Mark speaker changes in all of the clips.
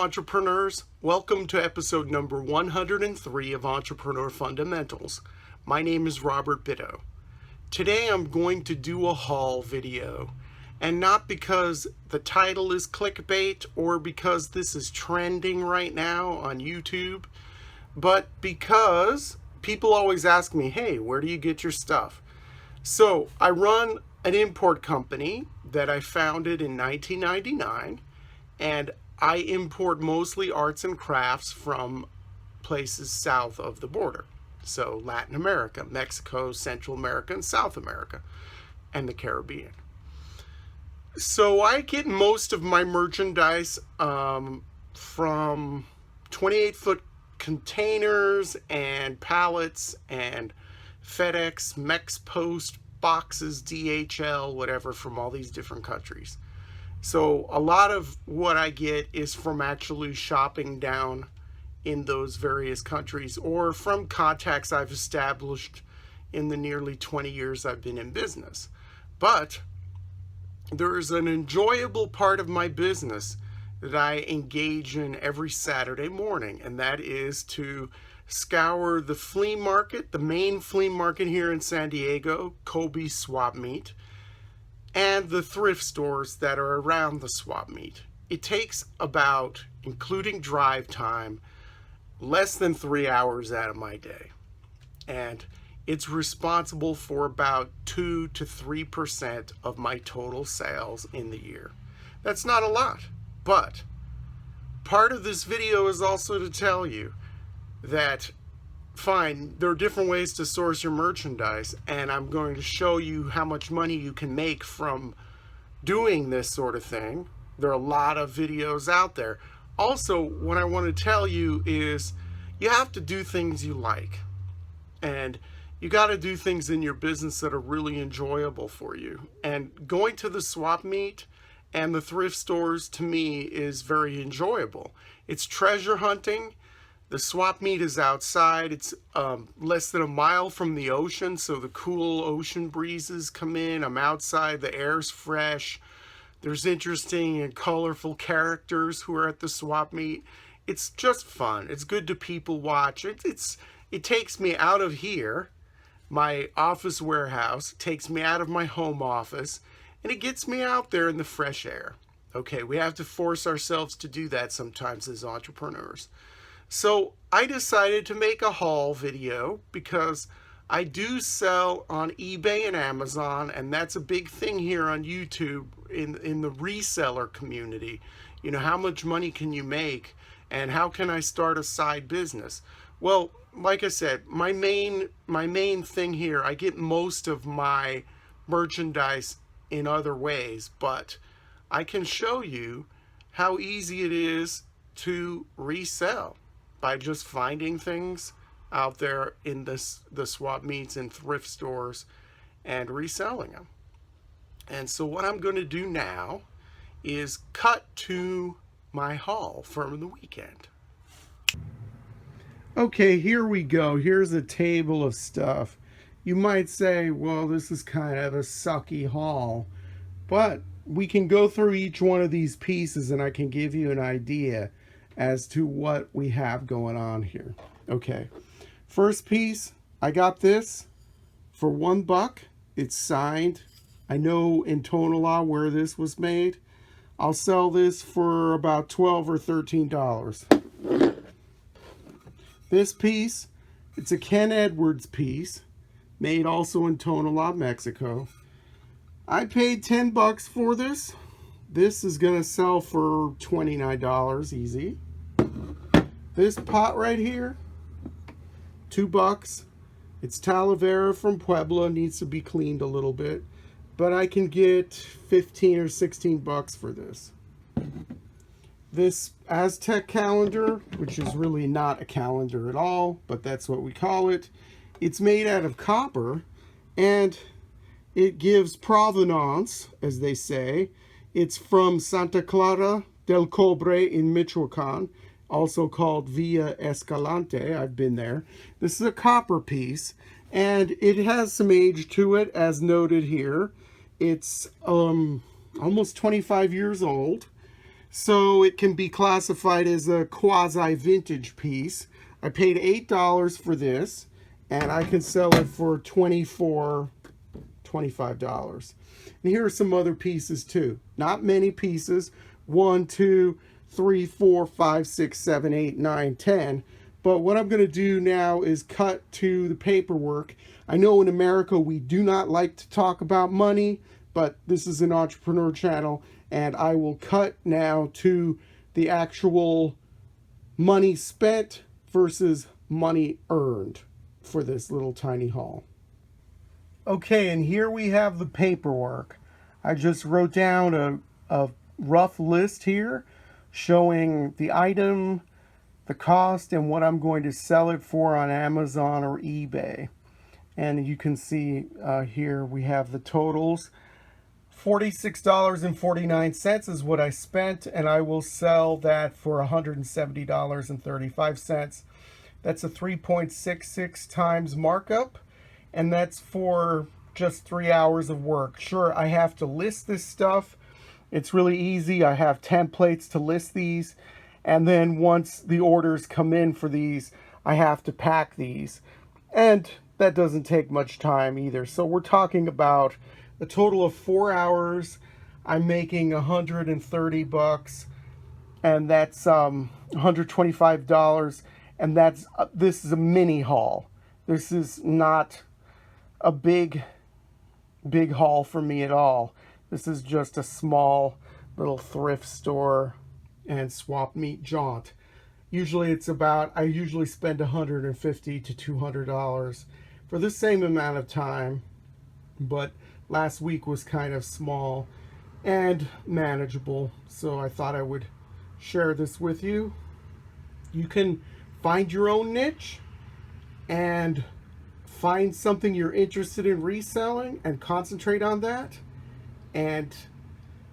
Speaker 1: entrepreneurs. Welcome to episode number 103 of Entrepreneur Fundamentals. My name is Robert Bitto. Today I'm going to do a haul video, and not because the title is clickbait or because this is trending right now on YouTube, but because people always ask me, hey, where do you get your stuff? So I run an import company that I founded in 1999, and I import mostly arts and crafts from places south of the border. So Latin America, Mexico, Central America, and South America, and the Caribbean. So I get most of my merchandise from 28-foot containers and pallets and FedEx, MexPost, boxes, DHL, whatever, from all these different countries. So a lot of what I get is from actually shopping down in those various countries or from contacts I've established in the nearly 20 years I've been in business. But there is an enjoyable part of my business that I engage in every Saturday morning, and that is to scour the flea market, the main flea market here in San Diego, Kobe Swap Meet, and the thrift stores that are around the swap meet. It takes about, including drive time, less than 3 hours out of my day. And it's responsible for about 2 to 3% of my total sales in the year. That's not a lot, but part of this video is also to tell you that fine, there are different ways to source your merchandise, and I'm going to show you how much money you can make from doing this sort of thing. There are a lot of videos out there. Also, what I want to tell you is you have to do things you like, and you got to do things in your business that are really enjoyable for you. And going to the swap meet and the thrift stores, to me, is very enjoyable. It's treasure hunting. The swap meet is outside. It's less than a mile from the ocean, so the cool ocean breezes come in. I'm outside, the air's fresh. There's interesting and colorful characters who are at the swap meet. It's just fun. It's good to people watch. It takes me out of here, my office warehouse, takes me out of my home office, and it gets me out there in the fresh air. Okay, we have to force ourselves to do that sometimes as entrepreneurs. So I decided to make a haul video because I do sell on eBay and Amazon, and that's a big thing here on YouTube in the reseller community. You know, how much money can you make and how can I start a side business? Well, like I said, my main thing here, I get most of my merchandise in other ways, but I can show you how easy it is to resell by just finding things out there in the swap meets and thrift stores and reselling them. And so what I'm going to do now is cut to my haul from the weekend. Okay, here we go. Here's a table of stuff. You might say, well, this is kind of a sucky haul, but we can go through each one of these pieces and I can give you an idea as to what we have going on here. Okay, first piece, I got this for $1. It's signed. I know in Tonalá where this was made. I'll sell this for about $12 or $13. This piece, it's a Ken Edwards piece, made also in Tonalá, Mexico. I paid $10 for this. This is gonna sell for $29 easy. This pot right here, $2. It's Talavera from Puebla, needs to be cleaned a little bit, but I can get 15 or 16 bucks for this. This Aztec calendar, which is really not a calendar at all, but that's what we call it. It's made out of copper, and it gives provenance, as they say. It's from Santa Clara del Cobre in Michoacan, also called Villa Escalante. I've been there. This is a copper piece, and it has some age to it, as noted here. It's almost 25 years old. So it can be classified as a quasi-vintage piece. I paid $8 for this, and I can sell it for $25. And here are some other pieces too. Not many pieces. 1, 2, 3, 4, 5, 6, 7, 8, 9, 10. But what I'm going to do now is cut to the paperwork. I know in America we do not like to talk about money, but this is an entrepreneur channel, and I will cut now to the actual money spent versus money earned for this little tiny haul. Okay, and here we have the paperwork. I just wrote down a rough list here showing the item, the cost, and what I'm going to sell it for on Amazon or eBay. And you can see here we have the totals. $46.49 is what I spent, and I will sell that for $170.35. That's a 3.66 times markup, and that's for just 3 hours of work. Sure, I have to list this stuff. It's really easy. I have templates to list these, and then once the orders come in for these, I have to pack these, and that doesn't take much time either. So we're talking about a total of 4 hours. I'm making $130, and that's $125, and that's this is a mini haul. This is not a big haul for me at all. This is just a small little thrift store and swap meet jaunt. Usually it's about, I usually spend $150 to $200 for the same amount of time, but last week was kind of small and manageable, so I thought I would share this with you. You can find your own niche and find something you're interested in reselling and concentrate on that and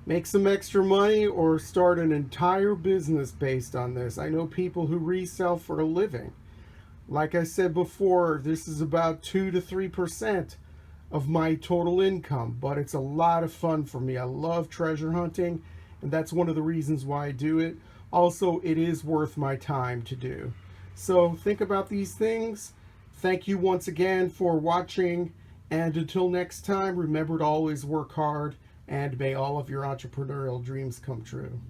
Speaker 1: make some extra money, or start an entire business based on this. I know people who resell for a living. Like I said before, this is about 2 to 3% of my total income, but it's a lot of fun for me. I love treasure hunting, and that's one of the reasons why I do it. Also, it is worth my time to do. So think about these things. Thank you once again for watching, and until next time, remember to always work hard, and may all of your entrepreneurial dreams come true.